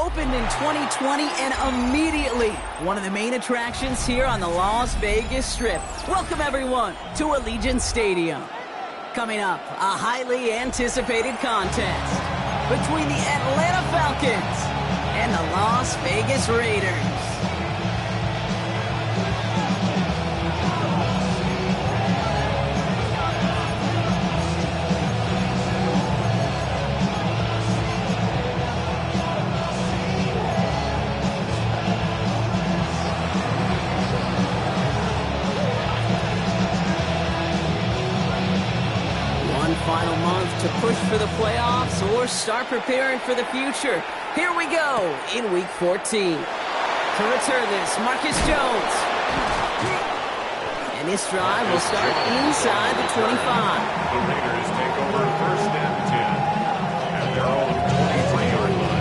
Opened in 2020 and immediately one of the main attractions here on the Las Vegas Strip. Welcome, everyone, to Allegiant Stadium. Coming up, a highly anticipated contest between the Atlanta Falcons and the Las Vegas Raiders. Final month to push for the playoffs or start preparing for the future. Here we go in Week 14. To return this, Marcus Jones. And this drive will start inside the 25. The Raiders take over first and 10 at their own 23-yard line.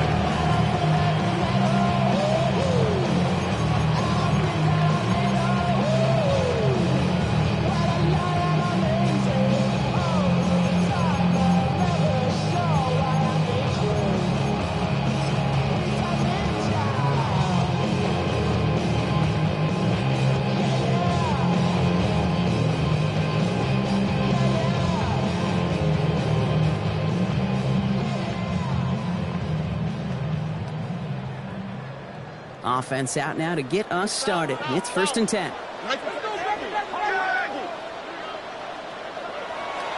Offense out now to get us started. It's 1st and 10.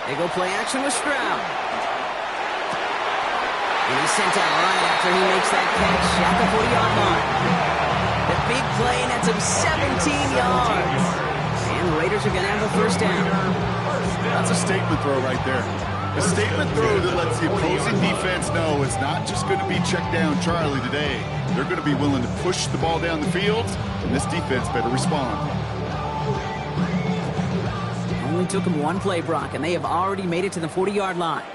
They go play action with Stroud. And he's sent out right after he makes that catch at the 40-yard line. The big play, and that's him 17 yards. And the Raiders are going to have a first down. That's a statement throw right there. A statement throw that lets the opposing defense know it's not just going to be check down Charlie today. They're going to be willing to push the ball down the field, and this defense better respond. Only took them one play, Brock, and they have already made it to the 40-yard line.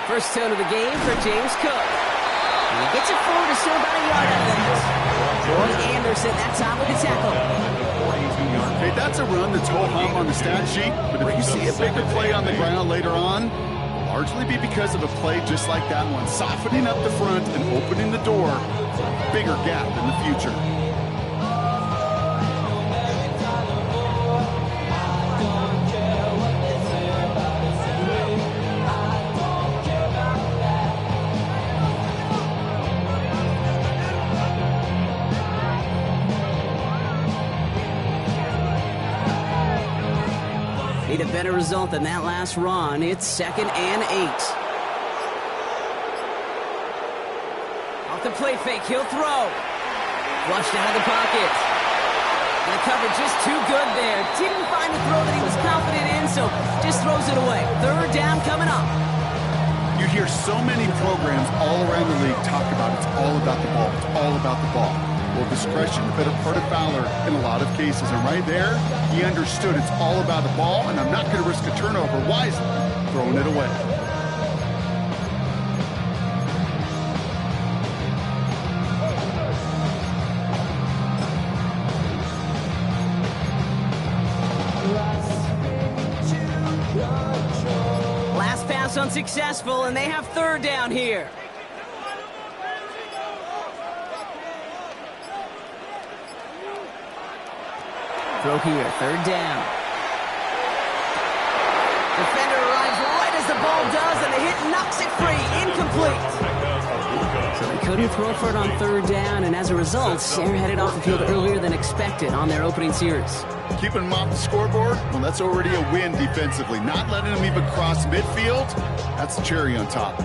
First tone of the game for James Cook. And he gets it forward to still about a yard out of that. Roy Anderson that time with the tackle. Hey, that's a run that's ho-hum on the stat sheet, but if you see a bigger play on the ground later on, it'll largely be because of a play just like that one, softening up the front and opening the door for a bigger gap in the future. Need a better result than that last run. It's 2nd and 8. Off the play fake, he'll throw. Flushed out of the pocket. And the coverage just too good there. Didn't find the throw that he was confident in, so just throws it away. 3rd down coming up. You hear so many programs all around the league talk about it's all about the ball. It's all about the ball. Well, discretion, the better part of Fowler in a lot of cases. And right there, he understood it's all about the ball, and I'm not going to risk a turnover wisely, throwing it away. Last pass unsuccessful, and they have 3rd down here. Throw here, 3rd down. Defender arrives right as the ball does, and the hit knocks it free, incomplete. So they couldn't throw for it on 3rd down, and as a result, they're headed off the field earlier than expected on their opening series. Keeping them off the scoreboard, well, that's already a win defensively. Not letting them even cross midfield, that's the cherry on top.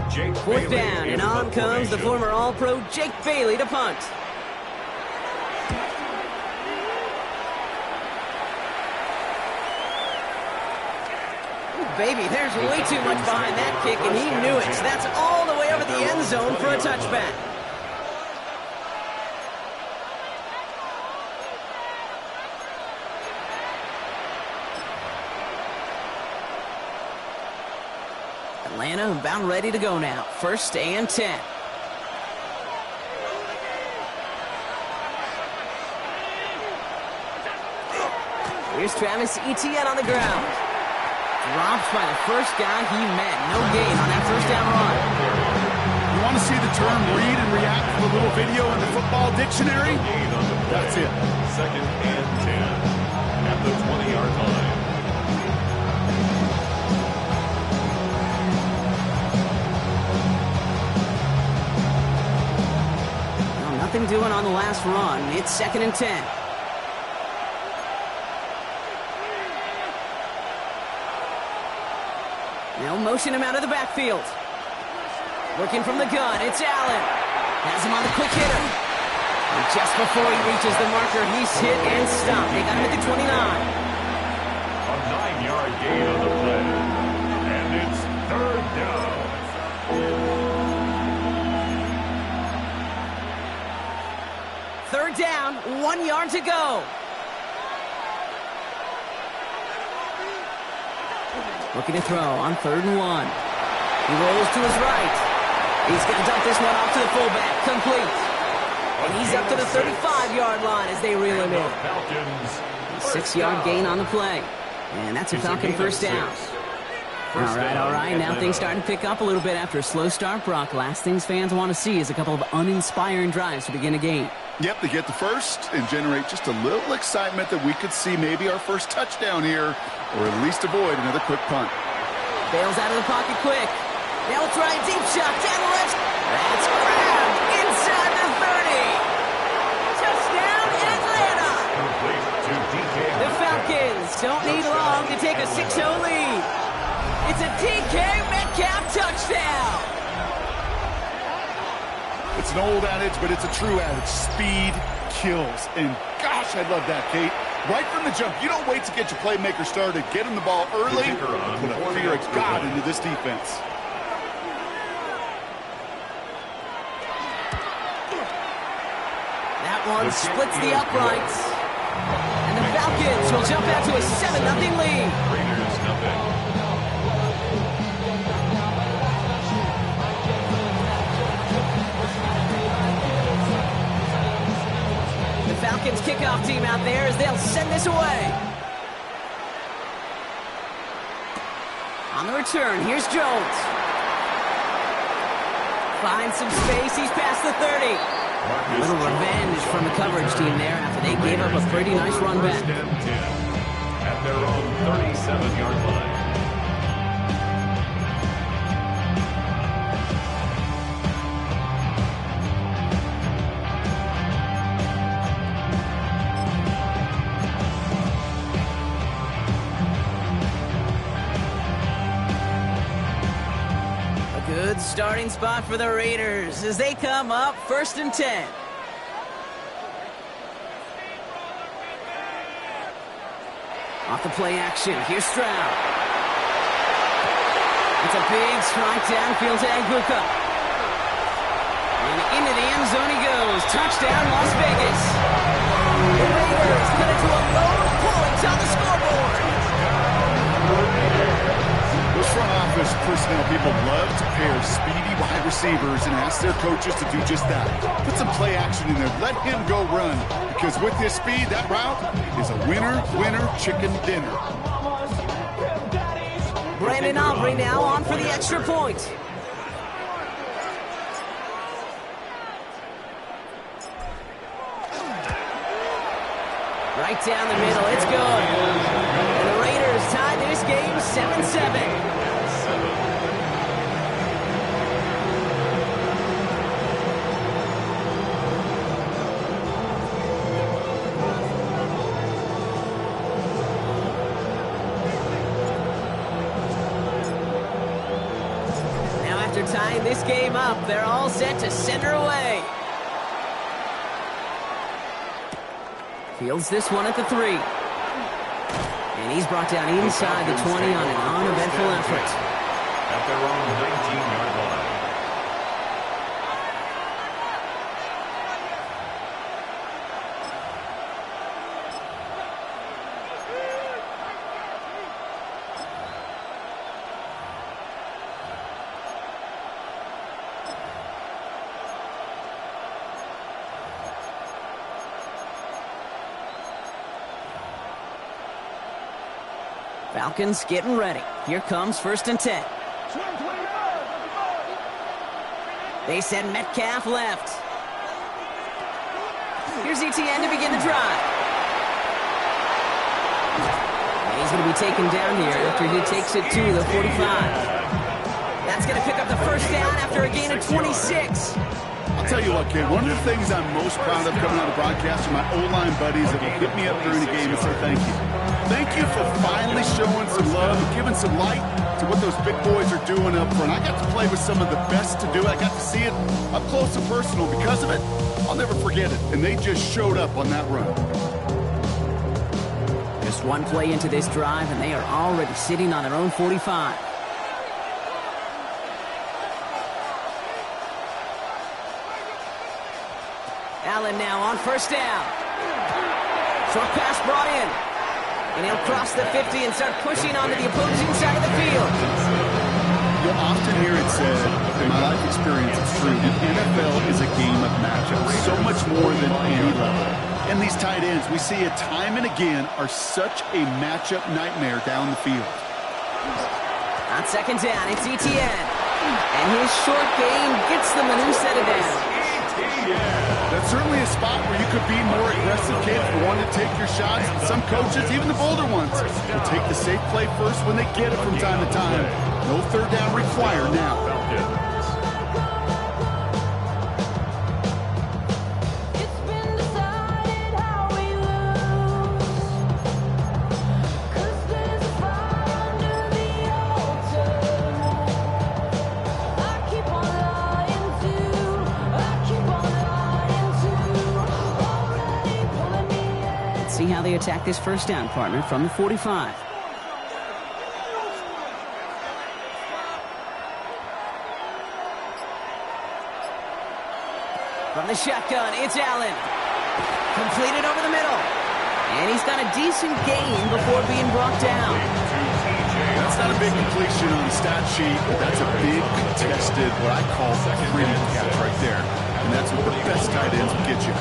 4th down, and on comes the former All-Pro Jake Bailey to punt. Baby, there's way too much behind that kick, and he knew it. So that's all the way over the end zone for a touchback. Atlanta about ready to go now. 1st and 10. Here's Travis Etienne on the ground. Drops by the first guy he met. No gain on that first down run. You want to see the term read and react to the little video in the football dictionary? That's it. 2nd and 10 at the 20-yard line. Well, nothing doing on the last run. It's 2nd and 10. They'll motion him out of the backfield. Working from the gun, it's Allen. Has him on the quick hitter. And just before he reaches the marker, he's hit and stopped. They got him at the 29. A 9-yard gain on the play. And it's 3rd down. Third down, 1 yard to go. Looking to throw on 3rd and 1. He rolls to his right. He's going to dump this one off to the fullback. Complete. And he's up to the 35-yard line as they reel him in. 6-yard gain on the play. And that's a Falcon first down. All right. Now things starting to pick up a little bit after a slow start, Brock. Last things fans want to see is a couple of uninspiring drives to begin a game. Yep, they get the first and generate just a little excitement that we could see maybe our first touchdown here, or at least avoid another quick punt. Bails out of the pocket quick. Now try a deep shot down the left. That's grabbed inside the 30. Touchdown, Atlanta. The Falcons don't need long to take a 6-0 lead. It's a DK Metcalf touchdown. It's an old adage, but it's a true adage. Speed kills. And gosh, I love that, Kate. Right from the jump, you don't wait to get your playmaker started. Get him the ball early. Put a fear of God into this defense. That one splits the uprights. And the Falcons will jump out to a 7-0 lead. Raiders nothing. Falcons kickoff team out there as they'll send this away. On the return, here's Jones. Finds some space, he's past the 30. A little revenge from the coverage team there after they gave up a pretty nice run back. 1st and 10 at their own 37-yard line. Good starting spot for the Raiders as they come up 1st and 10. Off the play action, here's Stroud. It's a big strike downfield to Aguka. And into the end zone he goes. Touchdown, Las Vegas. The Raiders cut it to a lone point on the scoreboard. Those front office personnel people love to pair speedy wide receivers and ask their coaches to do just that. Put some play action in there. Let him go run. Because with his speed, that route is a winner, chicken dinner. Brandon Aubrey now on for the extra point. Right down the middle, it's good. And the Raiders tie this game 7-7. Now after tying this game up, they're all set to send her away. Fields this one at the 3. And he's brought down inside the 20 on an uneventful effort. At their own 19-yard line. Falcons getting ready. Here comes 1st and 10. They send Metcalf left. Here's ETN to begin the drive. And he's going to be taken down here after he takes it to the 45. That's going to pick up the 1st down after a gain of 26. I'll tell you what, kid, one of the things I'm most proud of coming out of broadcast are my O-line buddies that will hit me up during the game and say thank you. Thank you for finally showing some love and giving some light to what those big boys are doing up front. I got to play with some of the best to do it. I got to see it up close and personal. Because of it, I'll never forget it. And they just showed up on that run. Just one play into this drive, and they are already sitting on their own 45. Allen now on 1st down. Short pass brought in. And he'll cross the 50 and start pushing onto the opposing side of the field. You'll often hear it said, in my life experience, it's true, the NFL is a game of matchups, so much more than any level. And these tight ends, we see it time and again, are such a matchup nightmare down the field. On 2nd down, it's ETN. And his short game gets them a new set of downs. That's certainly a spot where you could be more aggressive, kids, and want to take your shots. Some coaches, even the bolder ones, will take the safe play first when they get it from time to time. No 3rd down required now. See how they attack this 1st down, partner, from the 45. From the shotgun, it's Allen. Completed over the middle. And he's got a decent gain before being brought down. That's not a big completion on the stat sheet, but that's a big contested, what I call pretty catch right there. And that's what the best tight ends will get you.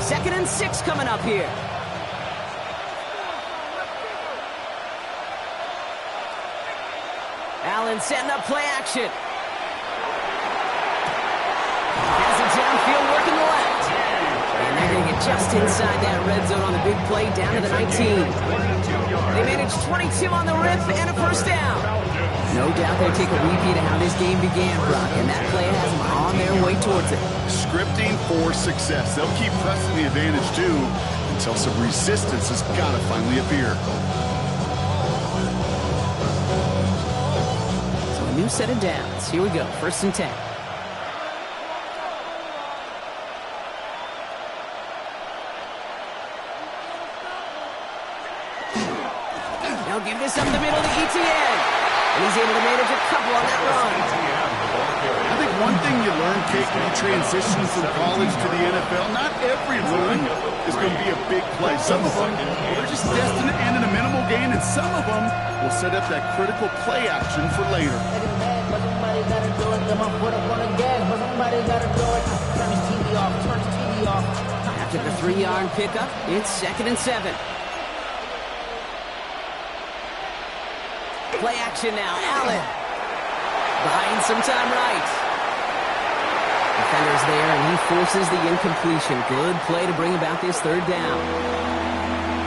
2nd and 6 coming up here. Allen setting up play action. Has it downfield working the left. And they're going to get just inside that red zone on the big play down to the 19. They managed 22 on the rip and a 1st down. No doubt they'll take a repeat of how this game began, Brock, and that play has them on their way towards it. Scripting for success. They'll keep pressing the advantage, too, until some resistance has got to finally appear. So a new set of downs. Here we go, 1st and 10. They'll give this up the middle to ETN. And he's able to manage a couple on that run. I think one thing you learn, Kate, when you transition from college to the NFL, not every run is going to be a big play. Some of them, they're just destined to end in a minimal gain, and some of them will set up that critical play action for later. After the 3-yard pickup, it's 2nd and 7. Play action now, Allen. Buying some time right. Defender's there, and he forces the incompletion. Good play to bring about this 3rd down.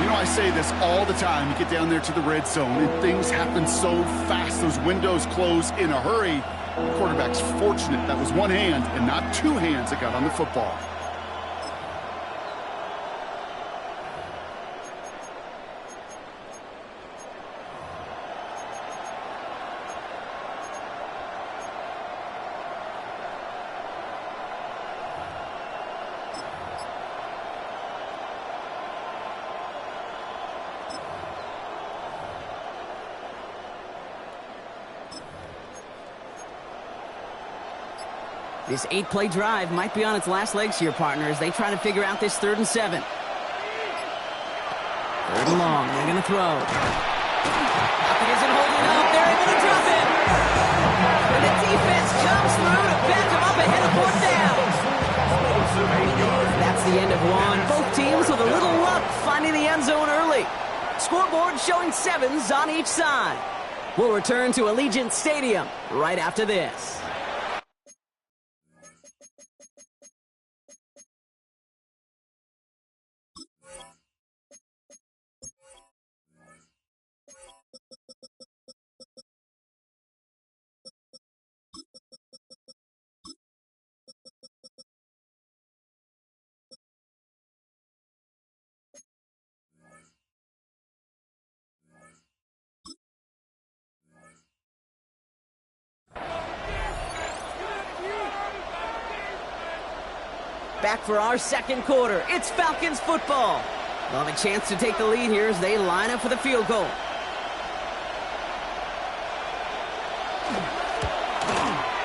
You know, I say this all the time. You get down there to the red zone, and things happen so fast. Those windows close in a hurry. The quarterback's fortunate that was one hand and not 2 hands that got on the football. This 8-play drive might be on its last legs here, partners. They try to figure out this 3rd and 7. 3rd and long. They're going to throw. Pocket isn't holding up. They're able to drop it. And the defense comes through to back them up ahead of 4th down. That's the end of one. Both teams with a little luck finding the end zone early. scoreboard showing 7s on each side. We'll return to Allegiant Stadium right after this. Back for our second quarter. It's Falcons football. They'll have a chance to take the lead here as they line up for the field goal.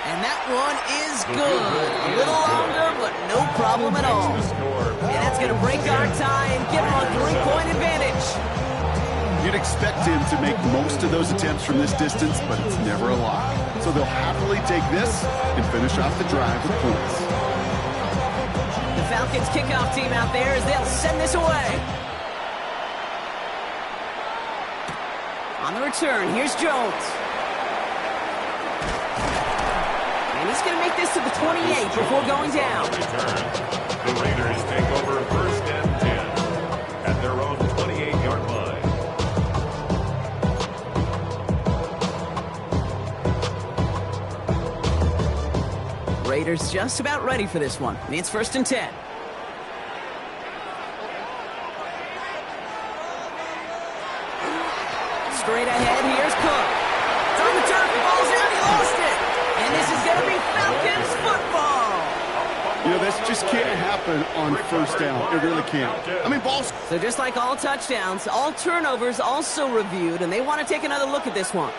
And that one is good. A little longer, but no problem at all. And that's going to break our tie and give them a 3-point advantage. You'd expect him to make most of those attempts from this distance, but it's never a lot. So they'll happily take this and finish off the drive with points. The Falcons kickoff team out there as they'll send this away. On the return, here's Jones. And he's going to make this to the 28 before going down. The Raiders take over first and 10 at their own 28-yard line. Raiders just about ready for this one. It's first and 10. Straight ahead, here's Cook. It's on the turf, ball's out, he lost it. And this is going to be Falcons football. You know, this just can't happen on first down. It really can't. I mean, balls. So just like all touchdowns, all turnovers also reviewed, and they want to take another look at this one.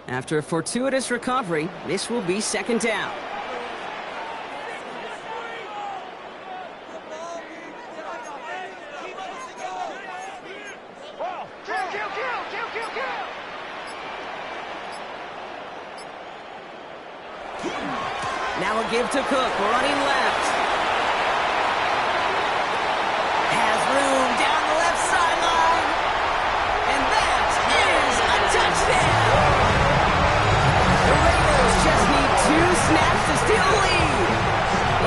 After a fortuitous recovery, this will be second down. Now a give to Cook, running left. Has room down the left sideline. And that is a touchdown. The Raiders just need 2 snaps to steal the lead.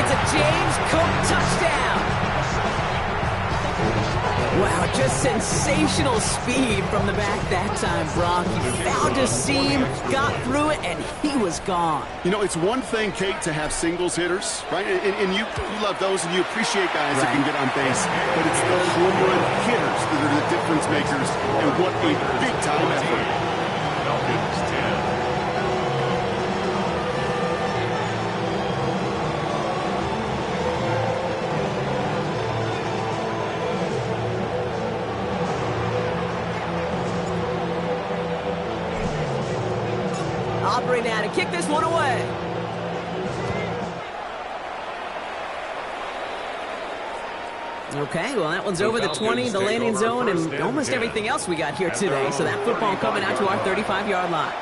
It's a James Cook touchdown. Wow, just sensational speed from the back that time, Brock. He found a seam, got through it, and he was gone. You know, it's one thing, Kate, to have singles hitters, right? And you love those, and you appreciate guys that can get on base. But it's the home run hitters that are the difference makers, and what a big-time effort. Falcons 10. Operating now to kick this one away. Okay, well, that one's over the 20, the landing zone, and almost everything else we got here today. So that football coming out to our 35-yard line.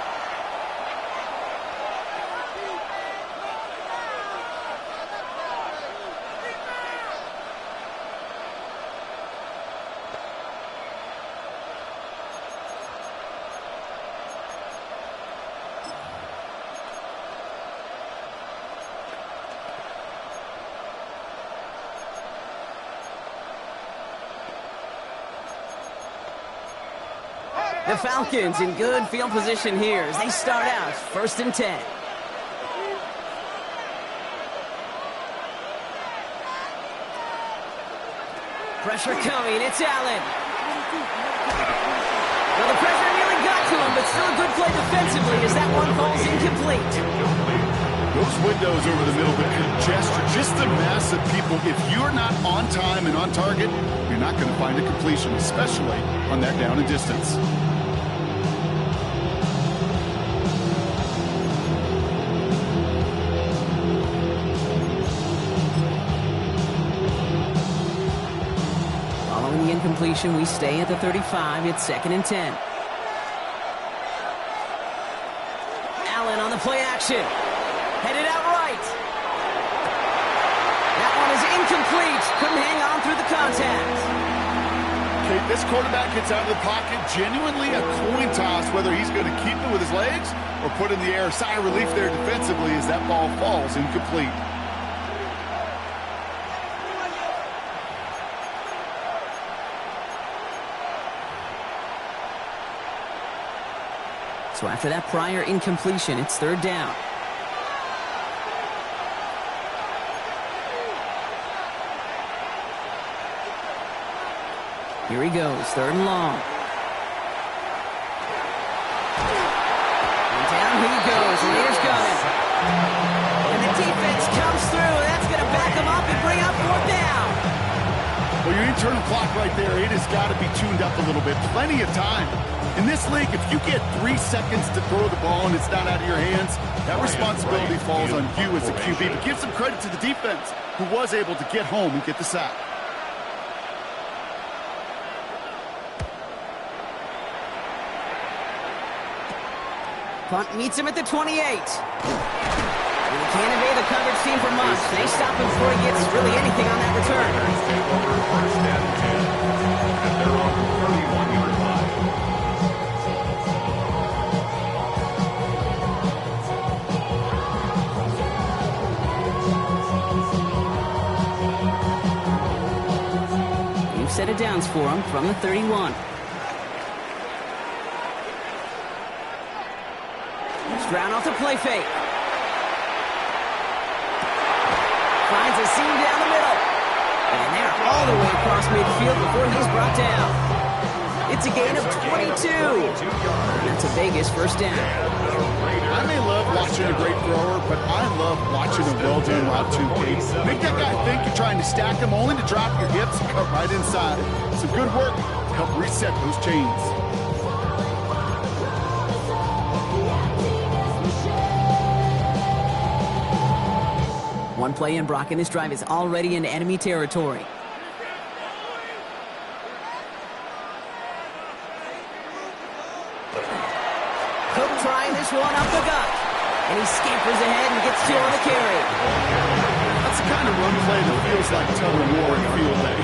The Falcons in good field position here as they start out first and 10. Pressure coming, it's Allen. Well, the pressure nearly got to him, but still a good play defensively as that one falls incomplete. Those windows over the middle that congest just the mass of people. If you're not on time and on target, you're not going to find a completion, especially on that down and distance. incompletion. We stay at the 35. It's 2nd and 10. Allen on the play action. Headed out right. That one is incomplete. Couldn't hang on through the contact. Okay, this quarterback gets out of the pocket. Genuinely a coin toss whether he's going to keep it with his legs or put in the air. Sigh of relief there defensively as that ball falls incomplete. So after that prior incompletion, it's 3rd down. Here he goes, 3rd and long. And down he goes, Raiders got him. And the defense comes through. That's going to back him up and bring up 4th down. Well, your internal clock right there, it has got to be tuned up a little bit. Plenty of time. In this league, if you get 3 seconds to throw the ball and it's not out of your hands, that responsibility falls on you as a QB. But give some credit to the defense who was able to get home and get the sack. Punt meets him at the 28. He can't evade the coverage team for much. They stop him before he gets really anything on that return. First and 10. And they're on the 31-yard line. New set of downs for him from the 31. Stroud off the play fake. Finds a seam down the middle. And they're all the way across midfield before he's brought down. It's a gain of 22. That's a Vegas 1st down. I may love watching a great thrower, but I love watching a well-done route too, Kate. Make that guy think you're trying to stack him only to drop your hips and cut right inside. Some good work to help reset those chains. One play in, Brock, and this drive is already into enemy territory. Cook trying this one up the gut. And he scampers ahead and gets 2 on the carry. That's the kind of run play that feels like tug of war in field day.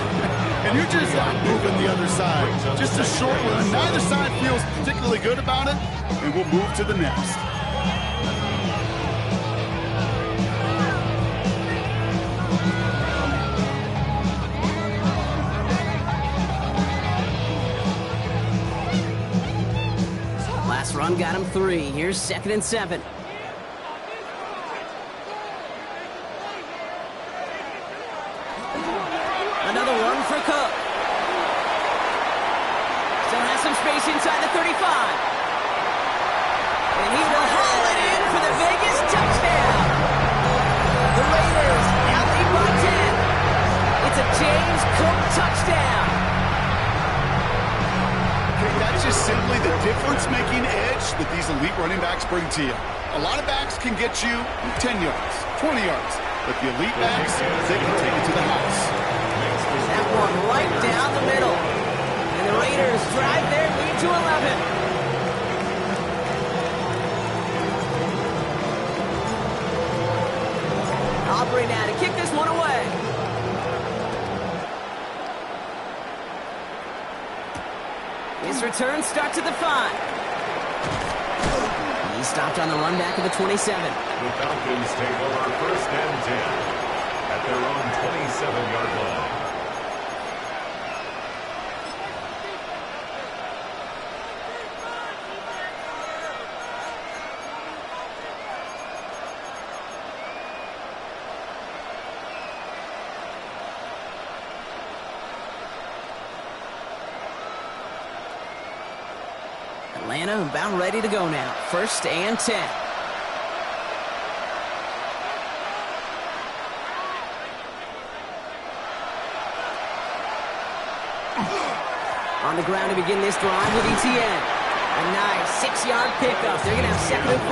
And you're just not moving the other side. Just a short run. Neither side feels particularly good about it, and we'll move to the next. Last run got him 3. Here's 2nd and 7. Another one for Cook. Still has some space inside the 35. And he will haul it in for the Vegas touchdown. The Raiders now lead by 10. It's a James Cook touchdown. That's just simply the difference-making edge that these elite running backs bring to you. A lot of backs can get you 10 yards, 20 yards, but the elite backs, they can take it to the house. That one right down the middle. And the Raiders drive their lead to 11. Aubrey now to kick this one away. His return starts at the 5. He stopped on the run back of the 27. The Falcons take over 1st and 10 at their own 27-yard line. Atlanta about ready to go now. 1st and 10. On the ground to begin this drive with ETN. A nice 6-yard pickup. They're going to have 2nd and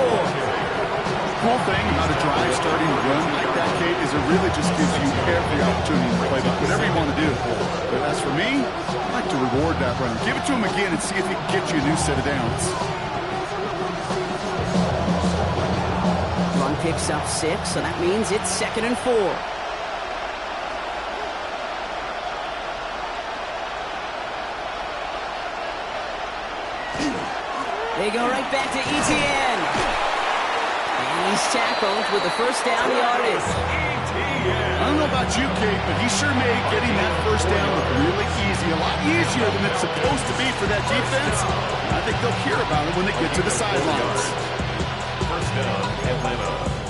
4. Cool thing about a drive starting to run like that, Kate, is it really just gives you every opportunity to play whatever you want to do. But as for me, I like to reward that run. Give it to him again and see if he can get you a new set of downs. Run picks up 6, so that means it's 2nd and 4. They go right back to Etienne. And he's tackled with the first down yardage. I don't know about you, Kate, but he sure made getting that first down look really easy. A lot easier than it's supposed to be for that defense. I think they'll hear about it when they get to the sidelines. First down, Atlanta.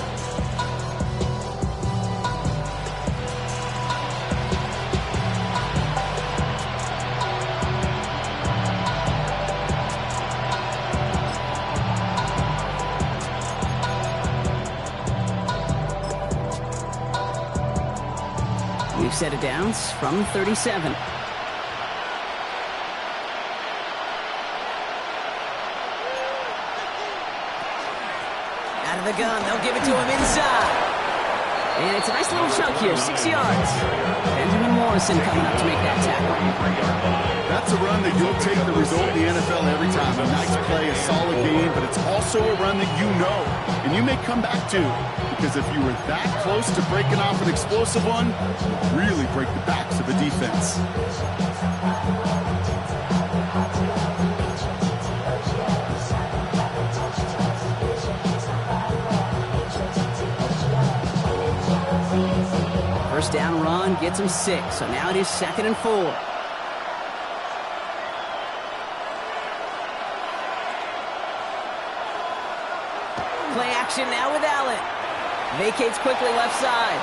We've set of downs from 37. Out of the gun, they'll give it to him inside. And it's a nice little chunk here, 6 yards. Benjamin Morrison coming up to make that tackle. That's a run that you'll take the result in the NFL every time. A nice play, a solid game, but it's also a run that you know, and you may come back to. Because if you were that close to breaking off an explosive one, you'd really break the backs of a defense. First down run gets him 6, so now it is 2nd and 4. Play action now with Allen. Vacates quickly left side.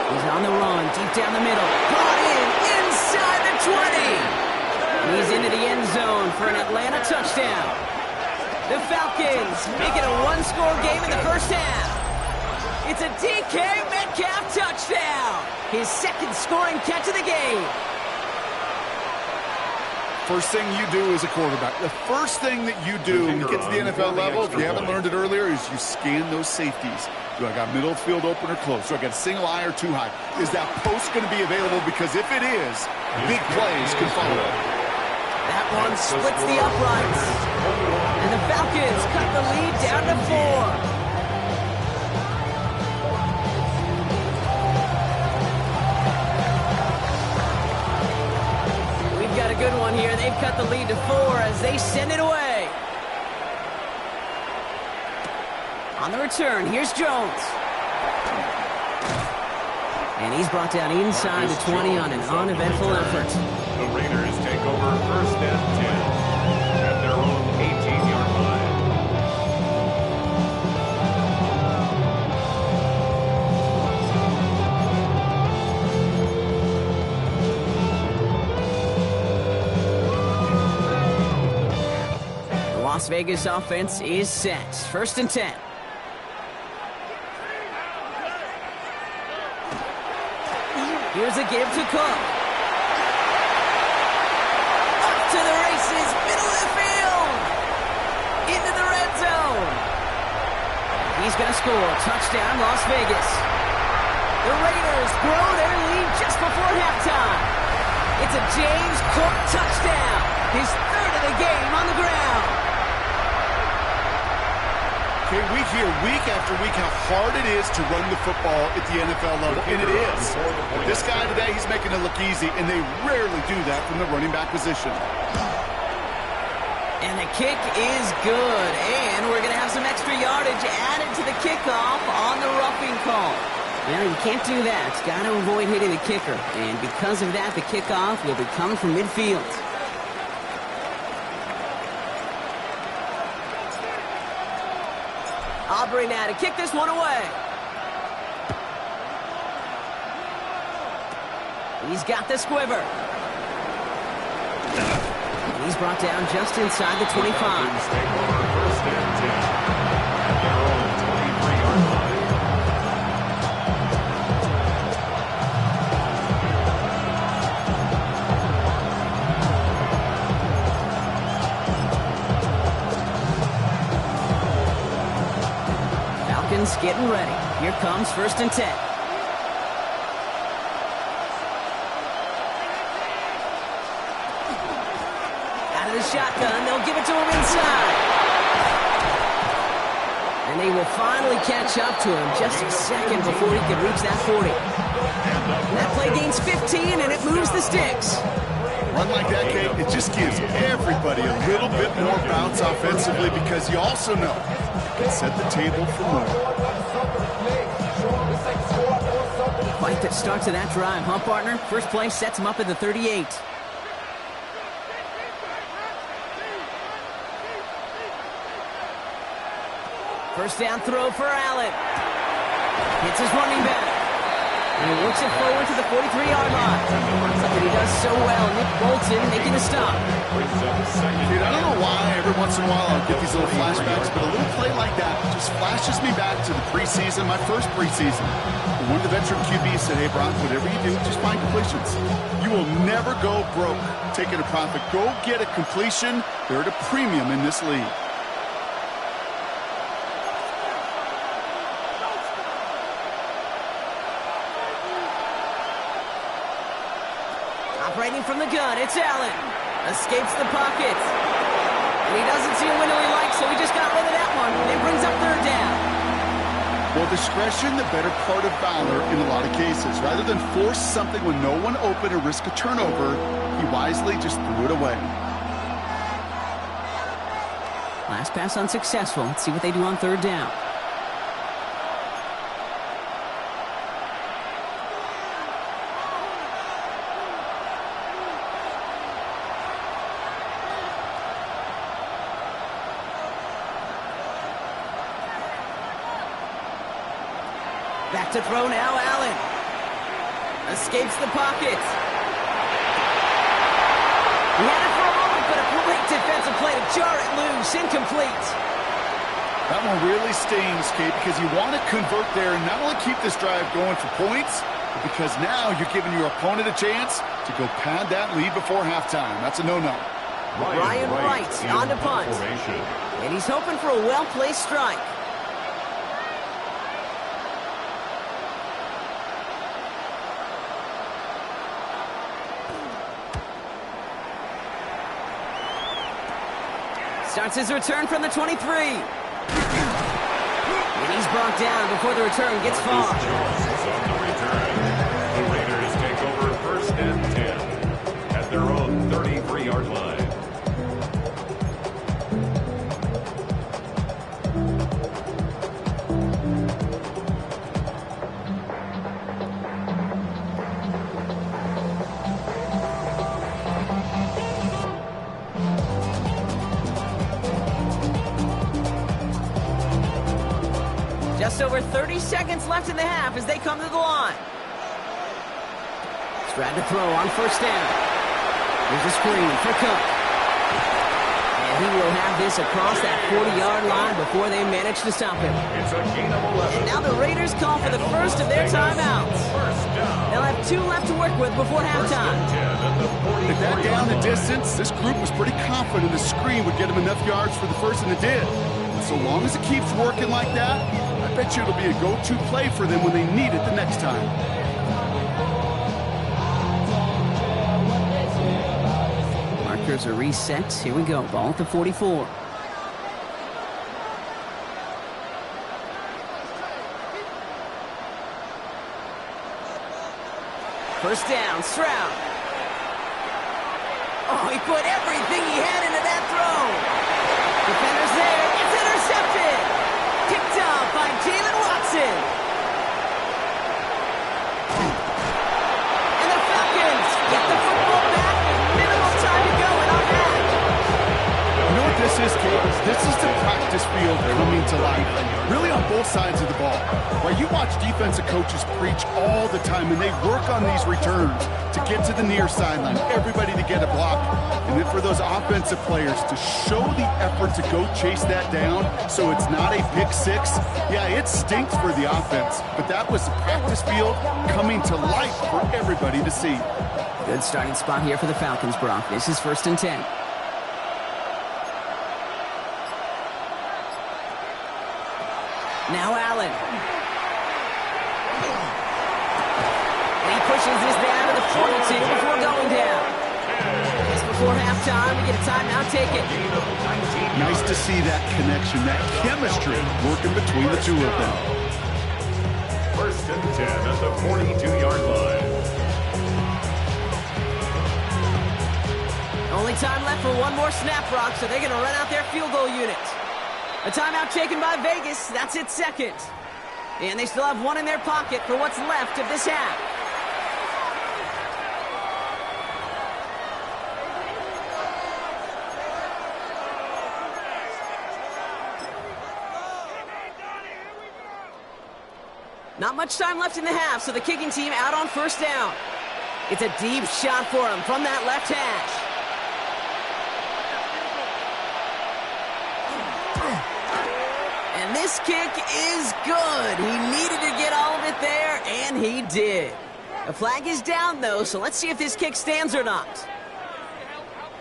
He's on the run, deep down the middle. Caught inside the 20. He's into the end zone for an Atlanta touchdown. The Falcons make it a one-score game in the first half. It's a DK Metcalf touchdown. His second scoring catch of the game. First thing you do as a quarterback, the first thing that you do when you get to the NFL level, if you haven't learned it earlier, is you scan those safeties. Do I got middle field open or close? Do I got a single eye or too high? Is that post going to be available? Because if it is, big plays can follow. That one splits the uprights. And the Falcons cut the lead down to 4. Got a good one here. They've cut the lead to 4 as they send it away. On the return, here's Jones. And he's brought down inside the 20 on an uneventful effort. The Raiders take over first and 10 at their own 18-yard line. Las Vegas offense is set. First and 10. Here's a give to Cook. Off to the races, middle of the field. Into the red zone. He's going to score. Touchdown, Las Vegas. The Raiders grow their lead just before halftime. It's a James Cook touchdown. His third of the game on the ground. Okay, we hear week after week how hard it is to run the football at the NFL level, and it is. But this guy today, he's making it look easy, and they rarely do that from the running back position. And the kick is good, and we're going to have some extra yardage added to the kickoff on the roughing call. Well, you can't do that. Got to avoid hitting the kicker, and because of that, the kickoff will be coming from midfield. Aubrey now to kick this one away. He's got the squiver. He's brought down just inside the 25. First and 10 at their own 23-yard line. formations getting ready. Here comes 1st and 10. Out of the shotgun, they'll give it to him inside. And they will finally catch up to him just a second before he can reach that 40. That play gains 15, and it moves the sticks. Run like that, Kate, it just gives everybody a little bit more bounce offensively because you also know you can set the table for more. Fight that starts of that drive, huh, partner? First play sets him up at the 38. First down throw for Allen. Hits his running back. And he works it forward to the 43-yard line. Something he does so well. Nick Bolton making the stop. Dude, I don't know why every once in a while I'll get these little flashbacks, but a little play like that just flashes me back to the preseason, my first preseason. One of the veteran QBs said, hey, Brock, whatever you do, just find completions. You will never go broke taking a profit. Go get a completion. They're at a premium in this league. Operating from the gun, it's Allen. Escapes the pocket. And he doesn't see a window he likes, so he just got rid of that one. It brings up 3rd down. Well, discretion, the better part of valor in a lot of cases. Rather than force something when no one open or risk a turnover, he wisely just threw it away. Last pass unsuccessful. Let's see what they do on 3rd down. Back to throw now, Allen. Escapes the pocket. He had it for a moment, but a great defensive play to jar it loose. Incomplete. That one really stings, Kate, because you want to convert there and not only keep this drive going for points, but because now you're giving your opponent a chance to go pad that lead before halftime. That's a no-no. Ryan Wright on to punt. And he's hoping for a well-placed strike. Starts his return from the 23. And he's brought down before the return gets far. On the return, the Raiders take over 1st and 10 at their own 33-yard line. Just over 30 seconds left in the half as they come to the line. Strad to throw on 1st down. Here's a screen for Cook. And he will have this across that 40-yard line before they manage to stop him. It's a gain of 11. And now the Raiders call for the first of their timeouts. They'll have 2 left to work with before halftime. If that down the distance, this group was pretty confident the screen would get them enough yards for the first, and it did. And so long as it keeps working like that, I bet you it'll be a go-to play for them when they need it the next time. Markers are reset. Here we go. Ball at the 44. First down, Stroud. Oh, he put everything he had into that throw. Defender's there. It's intercepted. Picked up by Jalen Watson. And the Falcons get the football back with minimal time to go in our half. You know what this is, Kate? This is the practice field coming to life. Really on both sides of the ball. While you watch defensive coaches preach all the time, and they work on these returns to get to the near sideline, everybody to get a block, and then for those offensive players to show the effort to go chase that down so it's not a pick six. Yeah, it stinks for the offense, but that was the practice field coming to life for everybody to see. Good starting spot here for the Falcons, Brock. This is 1st and 10. Now Allen. And he pushes this down to the 42 before going down. Just before halftime, we get a timeout taken. Nice to see that connection, that chemistry working between the two of them. First and 10 at the 42-yard line. Only time left for one more snap, Brock, so they're going to run out their field goal unit. A timeout taken by Vegas. That's its second. And they still have one in their pocket for what's left of this half. Not much time left in the half, so the kicking team out on first down. It's a deep shot for him from that left hash. And this kick is good. He needed to get all of it there, and he did. The flag is down, though, so let's see if this kick stands or not.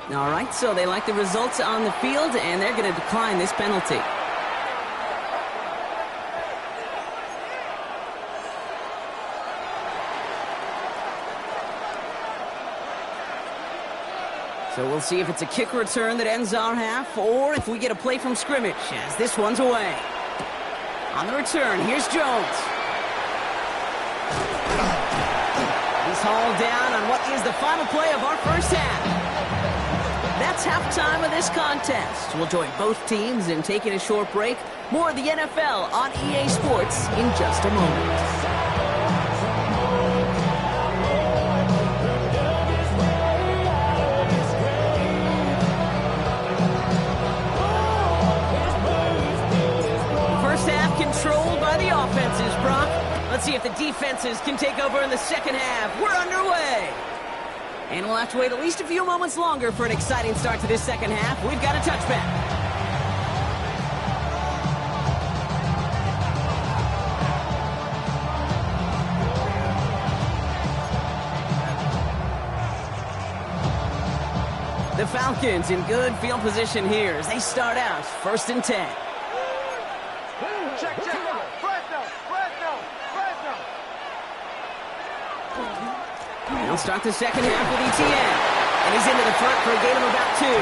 All right, so they like the results on the field, and they're going to decline this penalty. So we'll see if it's a kick return that ends our half, or if we get a play from scrimmage, as this one's away. On the return, here's Jones. He's hauled down on what is the final play of our first half. That's halftime of this contest. We'll join both teams in taking a short break. More of the NFL on EA Sports in just a moment. Controlled by the offenses, Brock. Let's see if the defenses can take over in the second half. We're underway. And we'll have to wait at least a few moments longer for an exciting start to this second half. We've got a touchback. The Falcons in good field position here as they start out first and 10. They'll start the second half with ETN. And he's into the front for a gain of about 2. I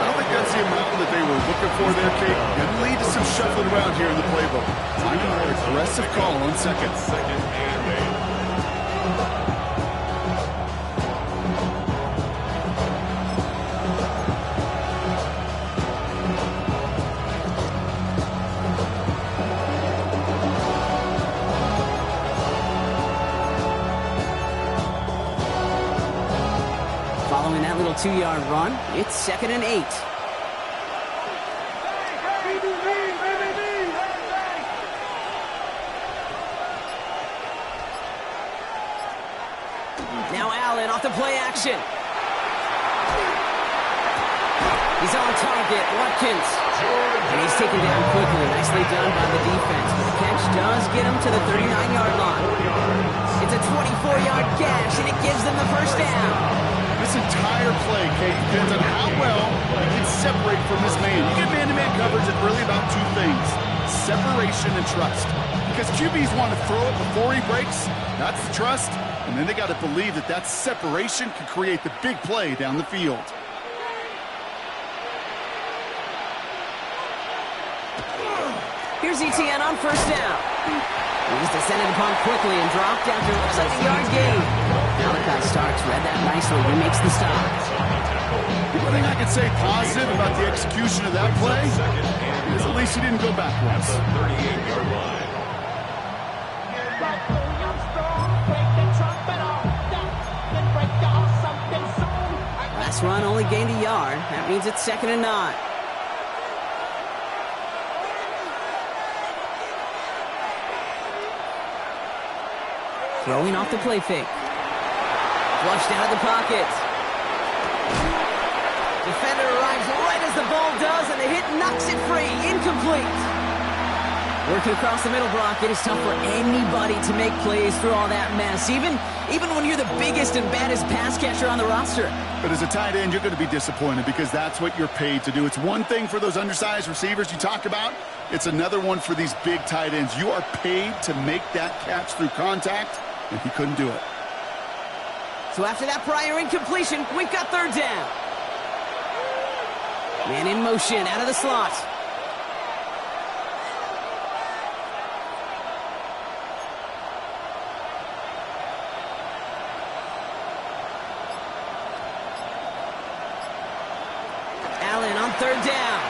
don't think that's the amount that they were looking for there, Kate. Going to lead to some shuffling around here in the playbook. Finding an aggressive call on second. Second and 8. Following that little 2-yard run, it's second and 8. Now Allen off the play action. He's on target, Watkins. And he's taken down quickly. Nicely done by the defense. But the catch does get him to the 39-yard line. It's a 24-yard gash, and it gives them the first down. This entire play, Kate, depends on how well he can separate from his man. You get man-to-man coverage, it's really about two things: separation and trust. Because QBs want to throw it before he breaks. That's the trust. And then they got to believe that that separation can create the big play down the field. Here's ETN on first down. He's descended upon quickly and dropped after looks like a yard gain. Malachi Starks read that nicely. He makes the stop. The only thing I can say positive about the execution of that play is at least he didn't go backwards. 38-yard line. Last run only gained a yard. That means it's second and 9. Throwing off the play fake. Flushed out of the pocket. Defender arrives right as the ball does, and the hit knocks it free. Incomplete. Working across the middle, Brock, it is tough for anybody to make plays through all that mess, even when you're the biggest and baddest pass catcher on the roster. But as a tight end, you're going to be disappointed because that's what you're paid to do. It's one thing for those undersized receivers you talk about. It's another one for these big tight ends. You are paid to make that catch through contact, and he couldn't do it. So after that prior incompletion, we've got third down. Man in motion, out of the slot. Allen on third down.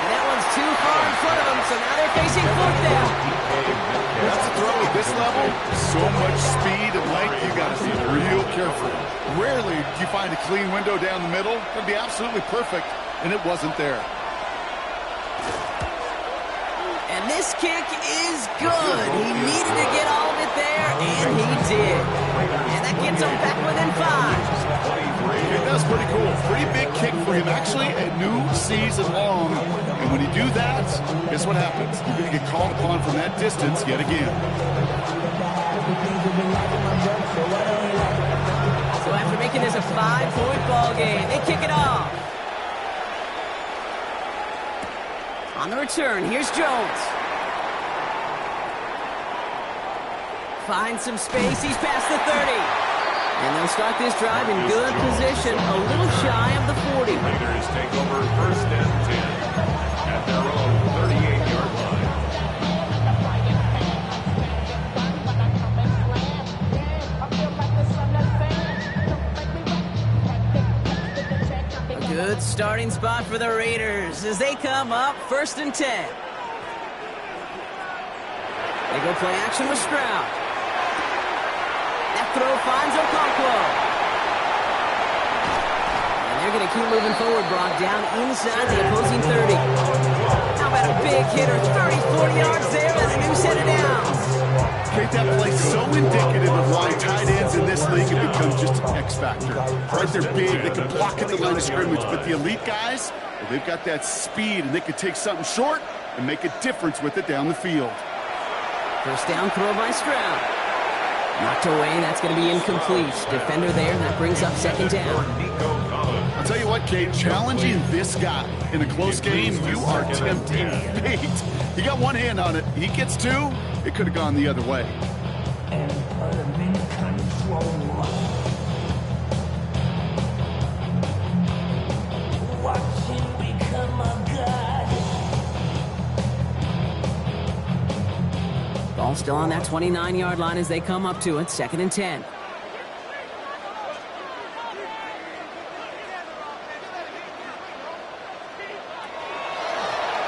And that one's too far in front of him, so now they're facing fourth down. That's a throw at this level. So much speed and length, you got to be real careful. Rarely do you find a clean window down the middle. It'd be absolutely perfect, and it wasn't there. And this kick is good. He needed to get all of it there, and he did. And that gets him back within 5. That's pretty cool. Pretty big kick for him. Actually, a new season long. And when you do that, guess what happens? You're going to get called upon from that distance yet again. So after making this a 5-point ball game, they kick it off. On the return, here's Jones. Finds some space. He's past the 30. And they'll start this drive in good position, a little shy of the 40. Raiders take over first and 10 at their own 38-yard line. A good starting spot for the Raiders as they come up first and 10. They go play action with Stroud. That throw finds Okonkwo. And they're going to keep moving forward, Brock, down inside the opposing 30. How about a big hitter, 30, 40 yards there as a new set of downs. Great, that play so indicative of why tight ends in this league have become just an X factor. Right, they're big, they can block at the line of scrimmage, but the elite guys, well, they've got that speed, and they can take something short and make a difference with it down the field. First down throw by Stroud. Knocked away, and that's going to be incomplete. Defender there, and that brings up second down. I'll tell you what, Kate, challenging this guy in a close game, you are tempting fate. He got one hand on it. He gets two, it could have gone the other way. And put him in control. Watch him become a god. Ball still on that 29-yard line as they come up to it, second and 10.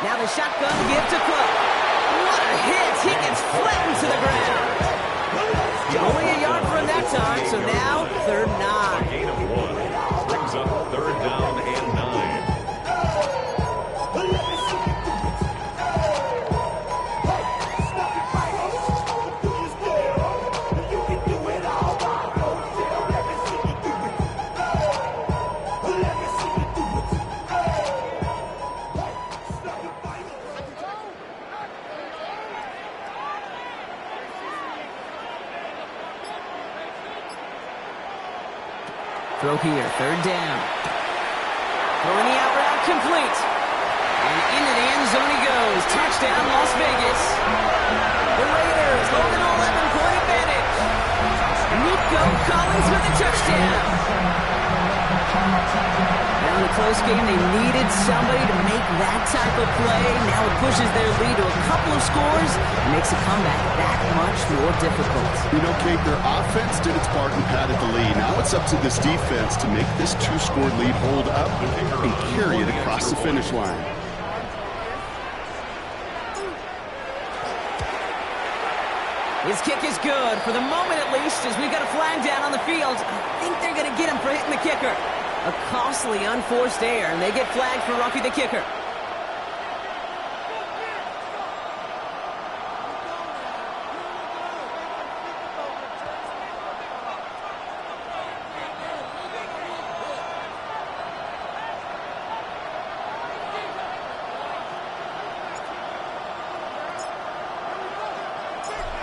Now the shotgun give to Cook. What a hit! He gets flattened to the ground. Only a yard for him that time, so now third and 9. Gain of 1 brings up third down and 9. Throw here, third down. Throwing the out route complete. And into the end zone he goes. Touchdown, Las Vegas. The Raiders hold an 11-point advantage. Nico Collins with a touchdown. Now in a close game, they needed somebody to make that type of play. Now it pushes their lead to a couple of scores and makes a comeback that much more difficult. You know, Kate, their offense did its part and padded the lead. Now it's up to this defense to make this 2-score lead hold up and carry it across the finish line. His kick is good, for the moment at least, as we've got a flag down on the field. I think they're going to get him for hitting the kicker. A costly unforced error, and they get flagged for roughing the kicker.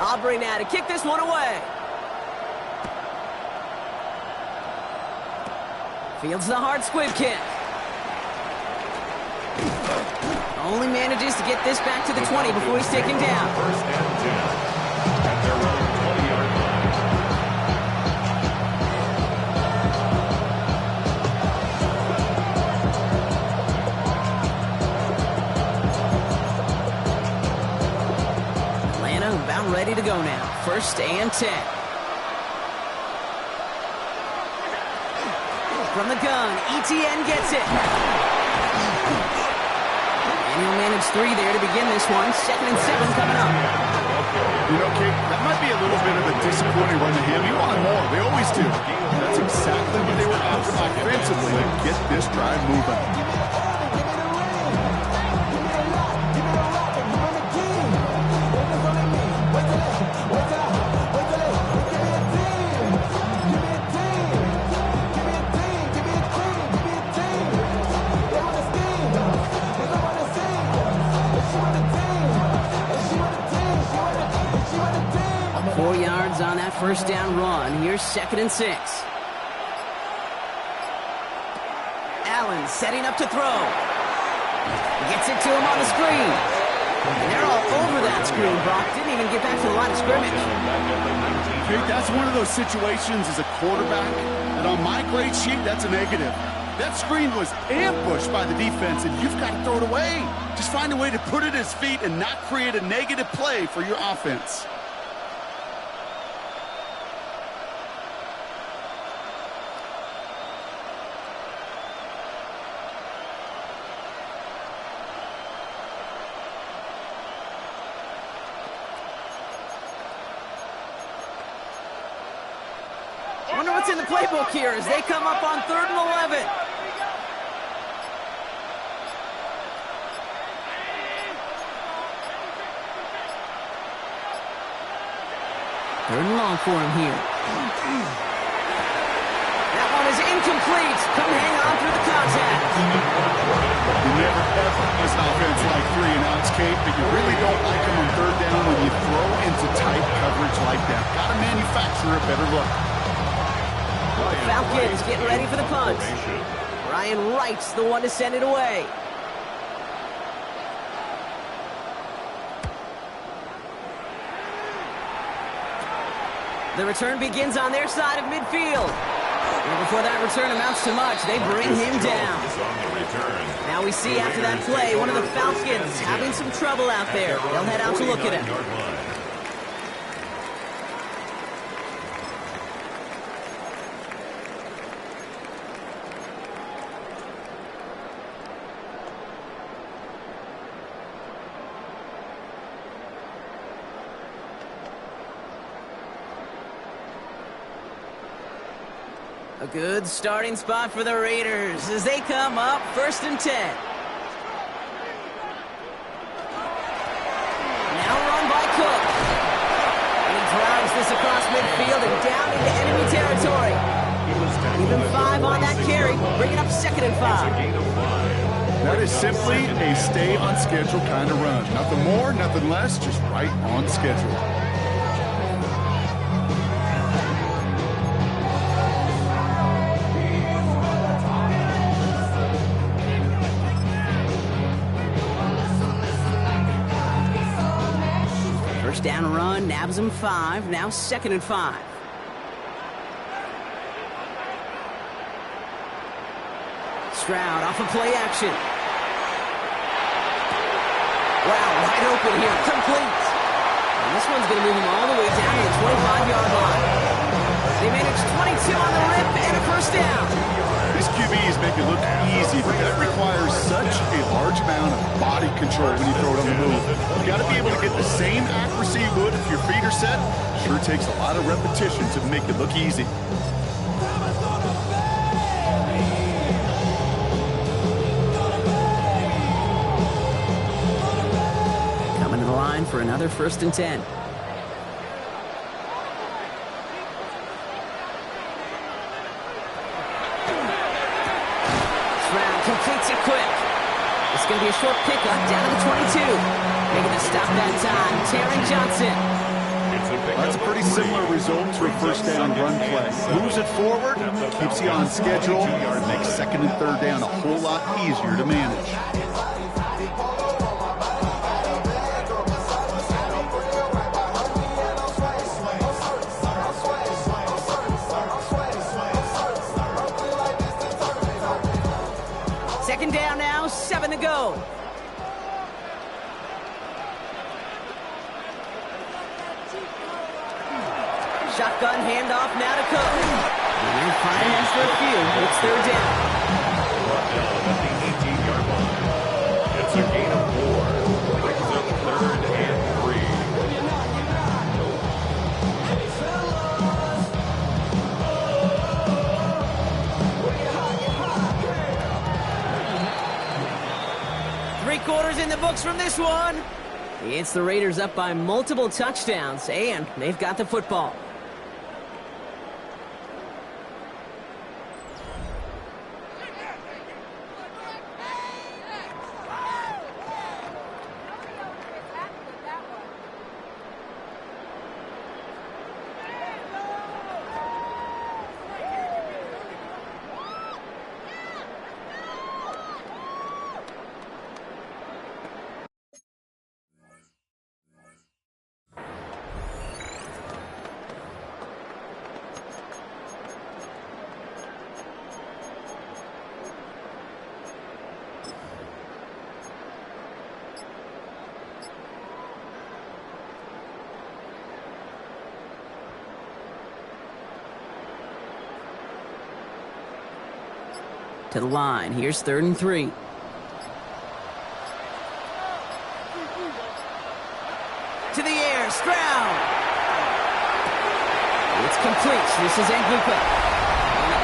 Aubrey now to kick this one away. Fields the hard squib kick. Only manages to get this back to the 20 before he's taken down. First and 10 at their own 20-yard line. Atlanta about ready to go now. First and 10. From the gun, ETN gets it. And he'll manage 3 there to begin this one. 2nd and 7 coming up. You know, Kate, that might be a little bit of a disappointing run to him. He wanted more. They always do. That's exactly what they were after offensively to get this drive moving. 4 yards on that first down run. Here's 2nd and 6. Allen setting up to throw. Gets it to him on the screen. And they're all over that screen, Brock. Didn't even get back to the line of scrimmage. Kate, that's one of those situations as a quarterback that on my grade sheet, that's a negative. That screen was ambushed by the defense, and you've got to throw it away. Just find a way to put it at his feet and not create a negative play for your offense. I wonder what's in the playbook here as they come up on 3rd and 11. Third and long for him here. That one is incomplete. Come hang on through the contact. You never ever miss an offense like 3 and outs, Kate, but you really don't like them on 3rd down when you throw into tight coverage like that. Got to manufacture a better look. Falcons getting ready for the punt. Ryan Wright's the one to send it away. The return begins on their side of midfield. And before that return amounts to much, they bring him down. Now we see after that play, one of the Falcons having some trouble out there. They'll head out to look at him. A good starting spot for the Raiders as they come up 1st and 10. Now run by Cook. And he drives this across midfield and down into enemy territory. Even 5 on that carry, bringing up 2nd and 5. That is simply a stay on schedule kind of run. Nothing more, nothing less, just right on schedule. First down run, nabs him 5, now 2nd and 5. Stroud off of play action. Wow, wide open here, complete. And this one's going to move him all the way down to the 25-yard line. They manage 22 on the rip and a first down. These QBs make it look easy, but that requires such a large amount of body control when you throw it on the move. You got to be able to get the same accuracy you would if your feet are set. Sure takes a lot of repetition to make it look easy. Coming to the line for another 1st and 10. Completes it quick. It's going to be a short pickup down to the 22. Making the stop that time, Taron Johnson. That's a pretty similar result to a first down run play. Moves it forward, keeps you on schedule, and makes second and third down a whole lot easier to manage. Second down now, 7 to go. Shotgun handoff now to Cook. And they're firing for a few. It's third down. Brought down at the 18-yard line. It's a gain of 4. Brings up third and 3. Three-quarters in the books from this one. It's the Raiders up by multiple touchdowns, and they've got the football. To the line. Here's 3rd and 3. To the air. Stroud. It's complete. This is Englupa.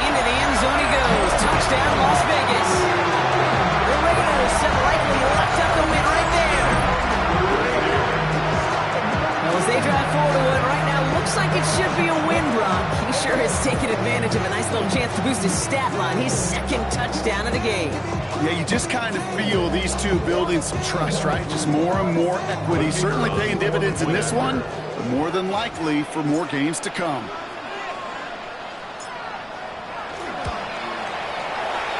Into the end zone he goes. Touchdown, Las Vegas. The Raiders have likely locked up the win right there. Well, as they drive forward to what right now looks like it should be a win, Brock. He sure has taken advantage of a nice little chance to boost his stat line. His second touchdown of the game. Yeah, you just kind of feel these two building some trust, right? Just more and more equity. Certainly paying dividends in this one, but more than likely for more games to come.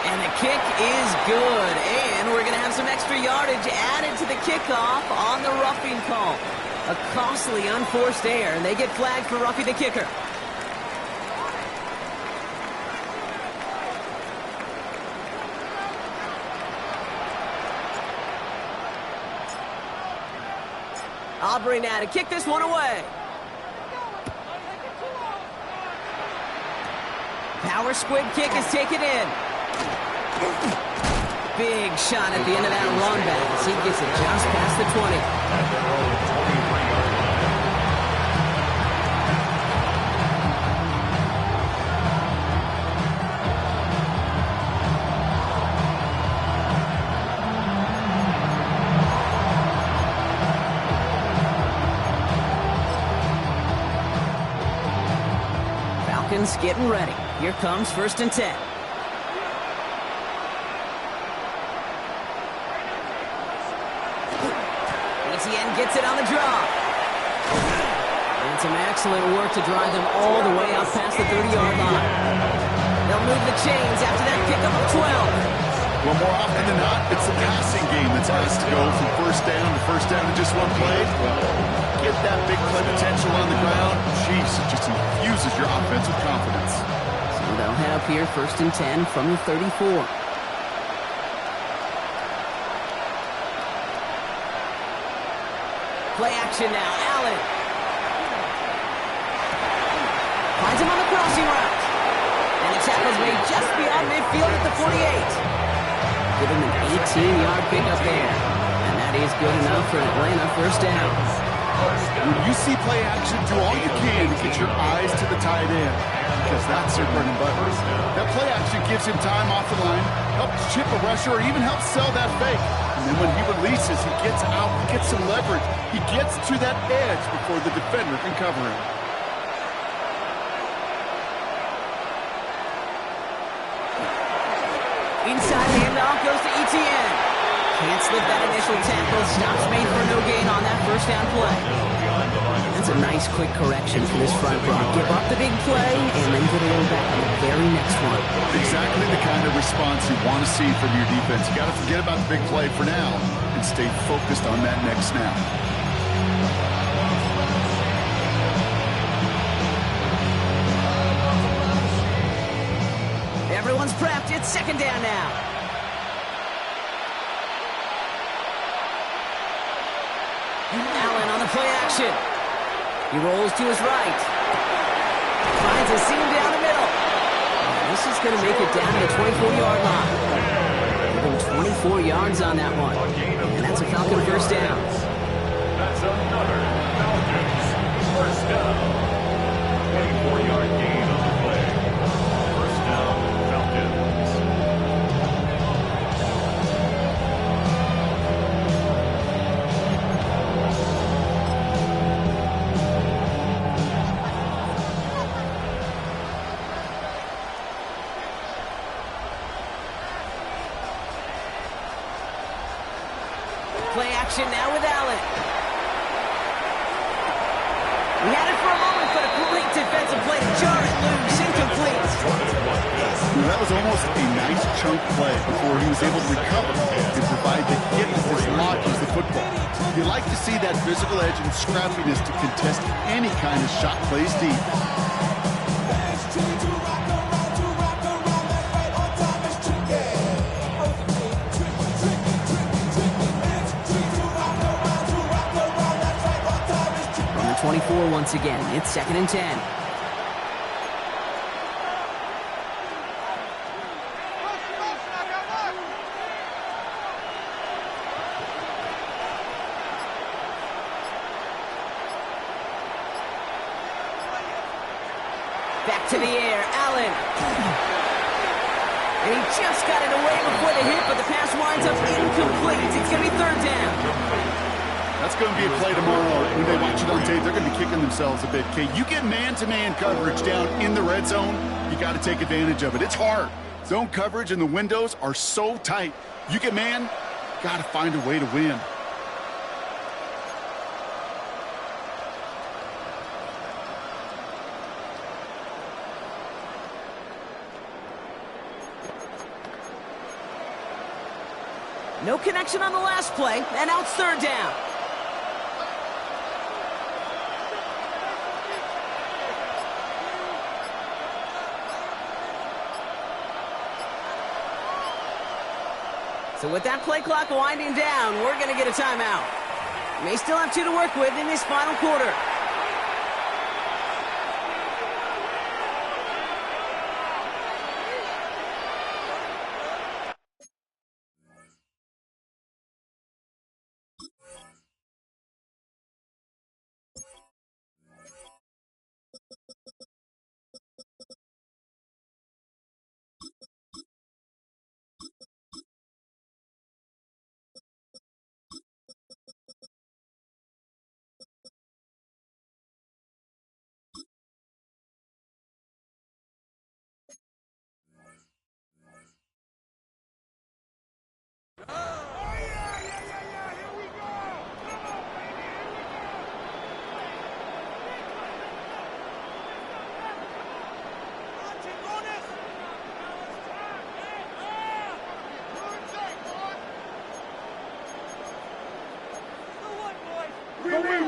And the kick is good. And we're going to have some extra yardage added to the kickoff on the roughing call. A costly unforced error, and they get flagged for roughing the kicker. Aubrey now to kick this one away. Power squid kick is taken in. Big shot at the end of that run back as he gets it just past the 20. At their own 23-yard line. Falcons getting ready. Here comes 1st and 10. ETN gets it on the draw. And some excellent work to drive them all the way out past the 30-yard line. They'll move the chains after that pickup of 12. Well, more often than not, it's the passing game that's asked to go from first down in just one play. Get that big play potential on the ground. Jeez, it just infuses your offense with confidence. So they'll head up here 1st and 10 from the 34. Play action now. Allen. Finds him on the crossing route. And the tackle's made just beyond midfield at the 48. Give him an 18-yard pickup there. And that is good enough for an Atlanta 1st down. When you see play action, do all you can to get your eyes to the tight end, because that's their bread and butter. That play action gives him time off the line, helps chip a rusher, or even helps sell that fake. And then when he releases, he gets out, he gets some leverage. He gets to that edge before the defender can cover him. Inside handoff goes to ETN. Can't slip that initial tackle. Stops made for no gain on that first down play. That's a nice quick correction for this front row. Give up the big play and then get a little back on the very next one. Exactly the kind of response you want to see from your defense. You got to forget about the big play for now and stay focused on that next snap. Everyone's prepped. It's second down now. Allen on the play action. He rolls to his right. Finds a seam down the middle. And this is going to make it down to the 24-yard line. Even 24 yards on that one. And that's a Falcon first down. That's another Falcons first down. 24-yard gain on the play. First down, Falcons. Play action now with Allen. He had it for a moment, but a great defensive play to jar it loose. Incomplete. That was almost a nice chunk play before he was able to recover and provide the hit that dislodges the football. You like to see that physical edge and scrappiness to contest any kind of shot plays deep. From the 24 once again, it's second and 10. Back to the air, Allen. And he just got it away before the hit, but the pass winds up incomplete. It's going to be third down. That's going to be a play tomorrow. When they watch it on tape, they're going to be kicking themselves a bit. Kate, you get man-to-man coverage down in the red zone, you got to take advantage of it. It's hard. Zone coverage and the windows are so tight. You get man, got to find a way to win. No connection on the last play, and now it's third down. So with that play clock winding down, we're going to get a timeout. May still have two to work with in this final quarter.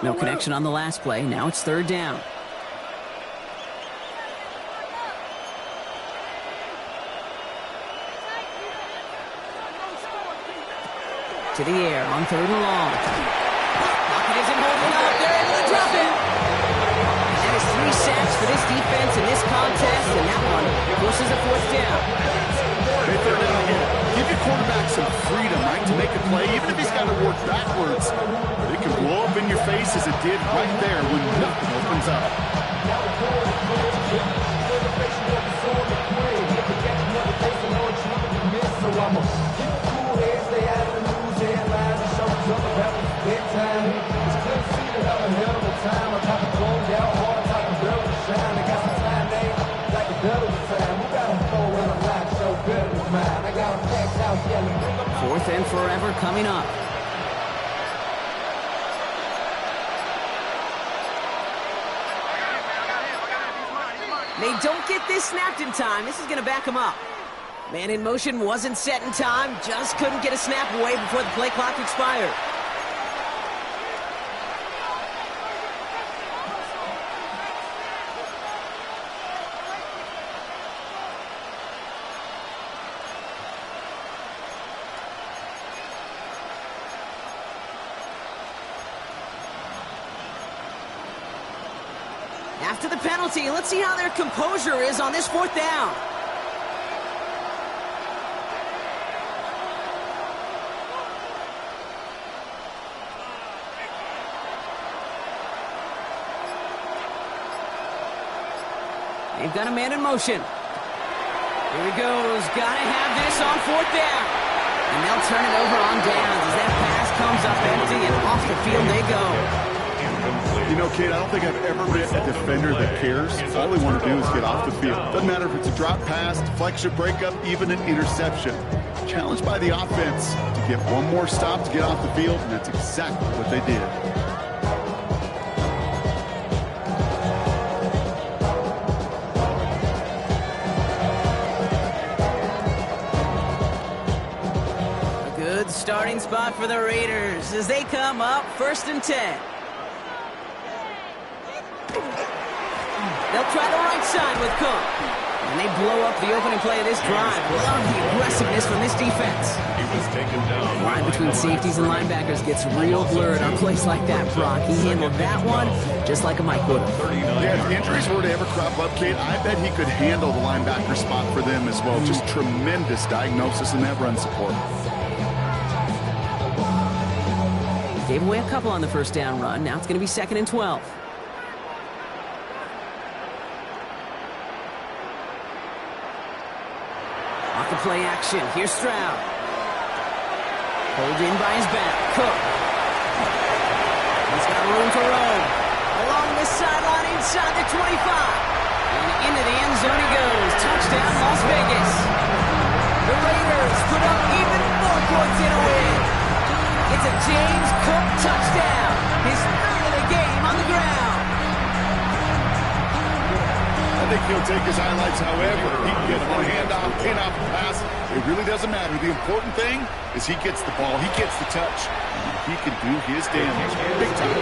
No connection on the last play. Now it's third down. To the air on third and long. Pocket isn't holding up. They're able to drop it. That is 3 sacks for this defense in this contest, and that one forces a fourth down. Hey, third down again. Give your quarterback some freedom, right, to make a play, even if he's got to work backwards. It can blow up in your face as it did right there when nothing opens up. and forever coming up. They don't get this snapped in time. This is going to back them up. Man in motion wasn't set in time. Just couldn't get a snap away before the play clock expired. After the penalty, let's see how their composure is on this fourth down. They've got a man in motion. Here he goes. Gotta have this on fourth down. And they'll turn it over on downs as that pass comes up empty and off the field they go. You know, Kate, I don't think I've ever been a defender that cares. All they want to do is get off the field. Doesn't matter if it's a drop pass, deflection, breakup, even an interception. Challenged by the offense to get one more stop to get off the field, and that's exactly what they did. A good starting spot for the Raiders as they come up 1st and 10. They'll try the right side with Cook. And they blow up the opening play of this drive. Love the aggressiveness from this defense. He was taken down. The line between safeties and linebackers gets real blurred on plays like that, Brock. He handled that one just like a Mike would. Yeah, if injuries were to ever crop up, Kate, I bet he could handle the linebacker spot for them as well. Just tremendous diagnosis in that run support. Gave away a couple on the first down run. Now it's going to be 2nd and 12. Off the play action. Here's Stroud. Pulled in by his back. Cook. He's got room to roam. Along the sideline inside the 25. And into the end zone he goes. Touchdown, Las Vegas. The Raiders put up even more points in a win. It's a James Cook touchdown. His 3rd of the game on the ground. I think he'll take his highlights however. He can get him on a handoff, pin off the pass. It really doesn't matter. The important thing is he gets the ball. He gets the touch. He can do his damage. Big time.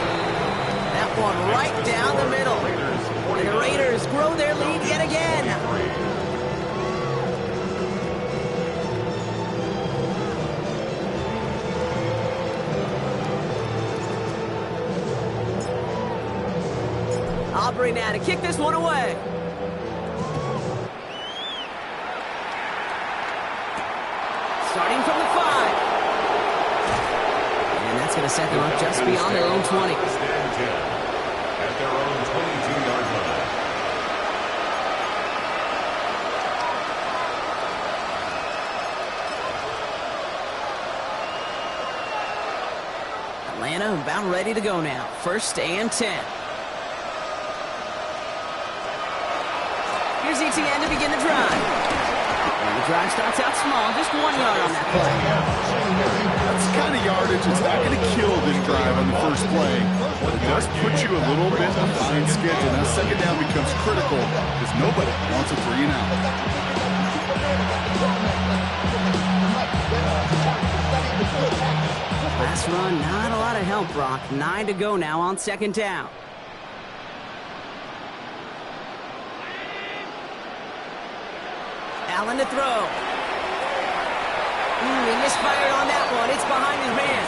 That one right down the middle. And the Raiders grow their lead yet again. Aubrey now to kick this one away. Starting from the 5. And that's going to set them up just beyond their own 20. At their own 22-yard line. Atlanta about ready to go now. 1st and 10. Here's ETN to begin the drive. And the drive starts out small, just 1 yard on that play. That's the kind of yardage that's not going to kill this drive on the first play. But it does put you a little bit behind schedule. Now second down becomes critical because nobody wants a 3 and out. Last run, not a lot of help, Brock. 9 to go now on 2nd down. Allen to throw. He misfired on that one. It's behind his man.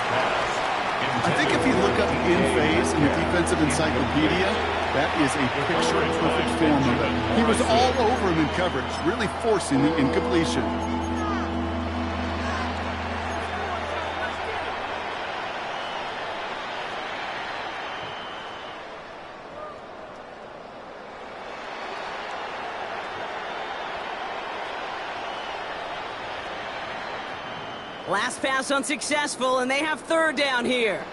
I think if you look up in phase in the defensive encyclopedia, that is a picture-perfect form of it. He was all over him in coverage, really forcing the incompletion. Last pass unsuccessful, and they have 3rd down here.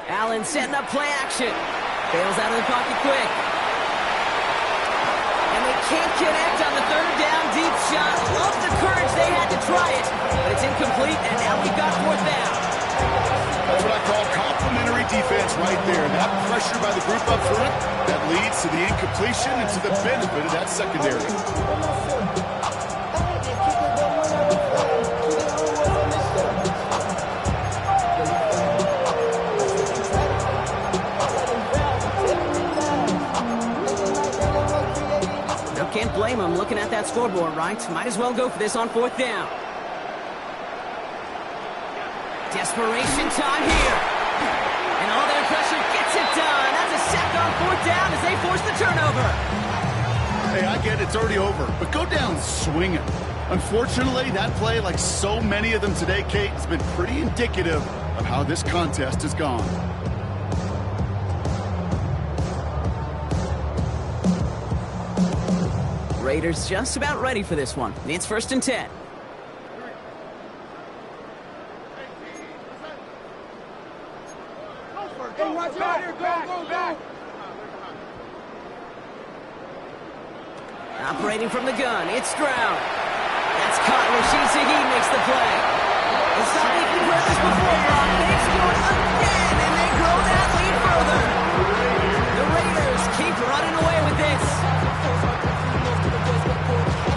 Allen setting up play action. Bails out of the pocket quick. connect on the third down deep shot. Love the courage they had to try it, but it's incomplete, and now we've got fourth down. That's what I call complimentary defense right there. That pressure by the group up front, that leads to the incompletion and to the benefit of that secondary. Can't blame him looking at that scoreboard, right? Might as well go for this on fourth down. Desperation time here. And all their pressure gets it done. That's a sack on fourth down as they force the turnover. Hey, I get it's already over, but go down swinging. Unfortunately, that play, like so many of them today, Kate, has been pretty indicative of how this contest has gone. Raiders just about ready for this one. It's 1st and 10. Operating from the gun, it's Stroud. That's caught. Rashid Shaheed makes the play. It's not like we've heard this before, Brock. They score again, and they grow that lead further. The Raiders keep running away with this.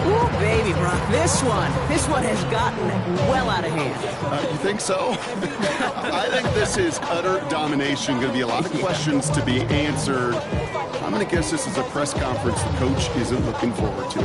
Ooh, baby, Brock, this one has gotten well out of hand. You think so? I think this is utter domination. Going to be a lot of questions to be answered. I'm going to guess this is a press conference the coach isn't looking forward to.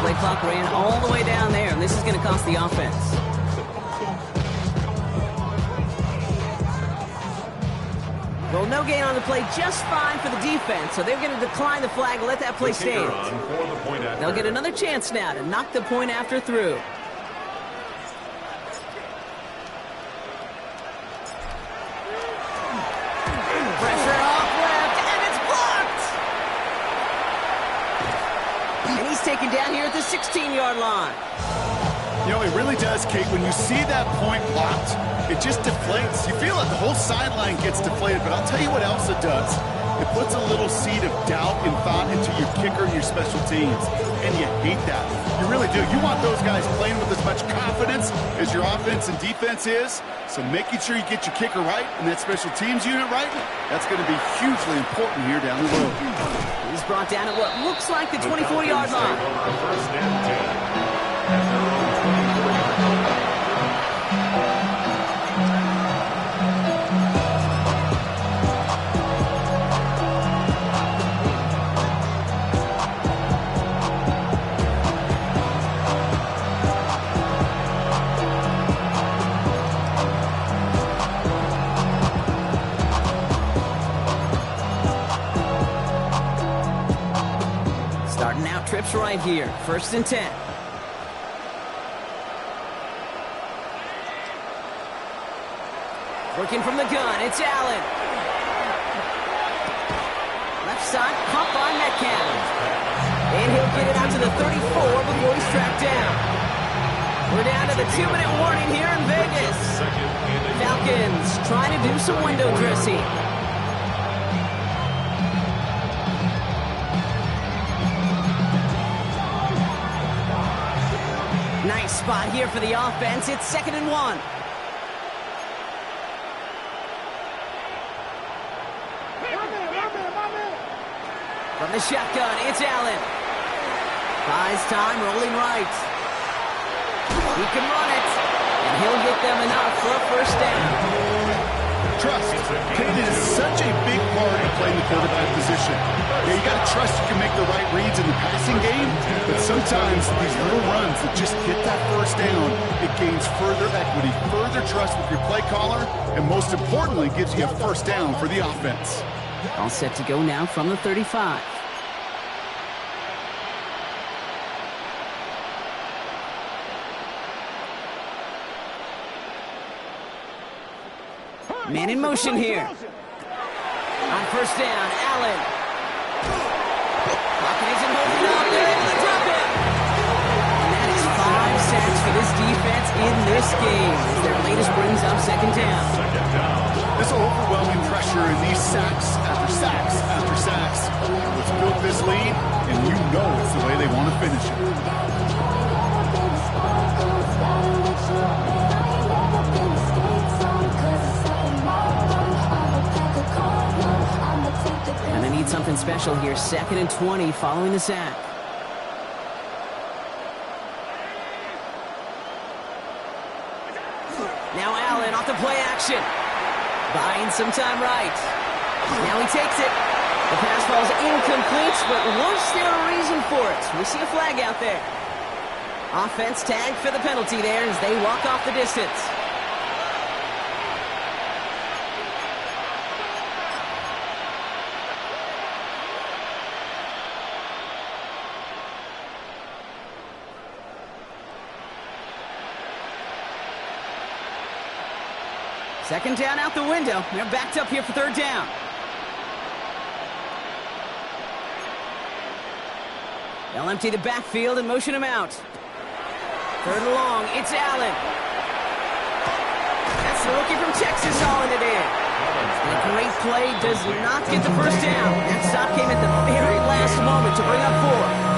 Play clock ran all the way down there, and this is going to cost the offense. Well, no gain on the play, just fine for the defense, so they're going to decline the flag and let that play stand. They'll get another chance now to knock the point after through. Pressure off left, and it's blocked! And he's taken down here at the 16-yard line. You know, it really does, Kate. When you see that point blocked, it just deflates. You feel like the whole sideline gets deflated, but I'll tell you what else it does. It puts a little seed of doubt and thought into your kicker and your special teams, and you hate that. You really do. You want those guys playing with as much confidence as your offense and defense is, so making sure you get your kicker right and that special teams unit right, that's going to be hugely important here down the road. He's brought down at what looks like the 24-yard line. First and 10. Starting out trips right here. 1st and 10. Working from the gun, it's Allen. Left side, pump by Metcalf. And he'll get it out to the 34 before he's tracked down. We're down to the 2-minute warning here in Vegas. Falcons trying to do some window dressing. Nice spot here for the offense. It's 2nd and 1. From the shotgun, it's Allen. Buys time, rolling right. He can run it, and he'll get them enough for a 1st down. Trust. Kate, it is such a big part of playing the quarterback position. Yeah, you got to trust you can make the right reads in the passing game, but sometimes these little runs that just get that 1st down, it gains further equity, further trust with your play caller, and most importantly, gives you a 1st down for the offense. All set to go now from the 35. Man in motion here. On first down. Allen. Pocket isn't holding up. They're able to drop him. And that is 5 sacks for this defense in this game. As their latest brings up second down. Second down. This overwhelming pressure in these sacks after sacks after sacks. Let's build this lead, and you know it's the way they want to finish it. And they need something special here. 2nd and 20 following the sack. Now Allen off the play action. Buying some time right. Now he takes it. The pass falls incomplete, but was there a reason for it? We see a flag out there. Offense tagged for the penalty there as they walk off the distance. Second down out the window. They're backed up here for third down. They'll empty the backfield and motion him out. Third and long, it's Allen. That's the rookie from Texas hauling it in. And a great play does not get the first down. That stop came at the very last moment to bring up 4.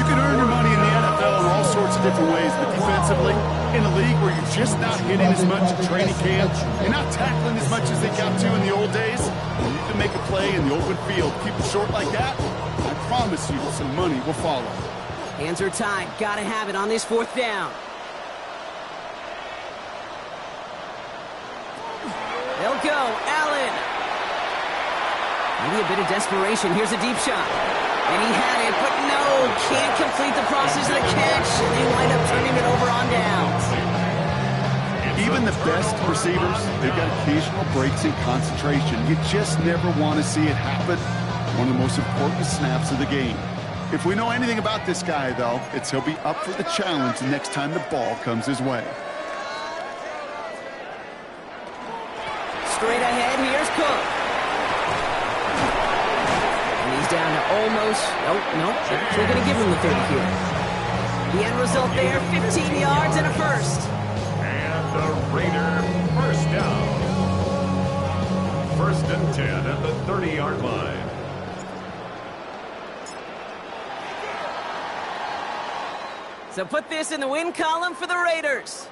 You can earn your money in the NFL in all sorts of different ways, but defensively, in a league where you're just not hitting as much in training camp, you're not tackling as much as they got to in the old days, and you can make a play in the open field, keep it short like that, I promise you some money will follow. Hands are tied. Gotta have it on this 4th down. They'll go. Allen. Maybe a bit of desperation. Here's a deep shot. And he had it, but no, can't complete the process of the catch. And they wind up turning it over on downs. Even the best receivers, they've got occasional breaks in concentration. You just never want to see it happen. One of the most important snaps of the game. If we know anything about this guy, though, it's he'll be up for the challenge the next time the ball comes his way. Straight ahead, here's Cook. And he's down to almost, nope, actually going to give him the 30 here. The end result there, 15 yards and a first. And the Raider first down. 1st and 10 at the 30-yard line. So put this in the win column for the Raiders.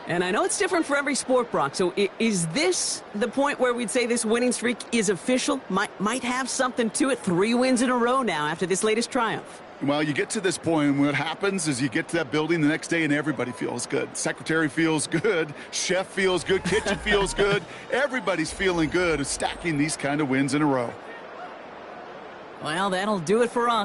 And I know it's different for every sport, Brock. So is this the point where we'd say this winning streak is official? Might have something to it. 3 wins in a row now after this latest triumph. Well, you get to this point, and what happens is you get to that building the next day, and everybody feels good. Secretary feels good. Chef feels good. Kitchen feels good. Everybody's feeling good of stacking these kind of wins in a row. Well, that'll do it for us.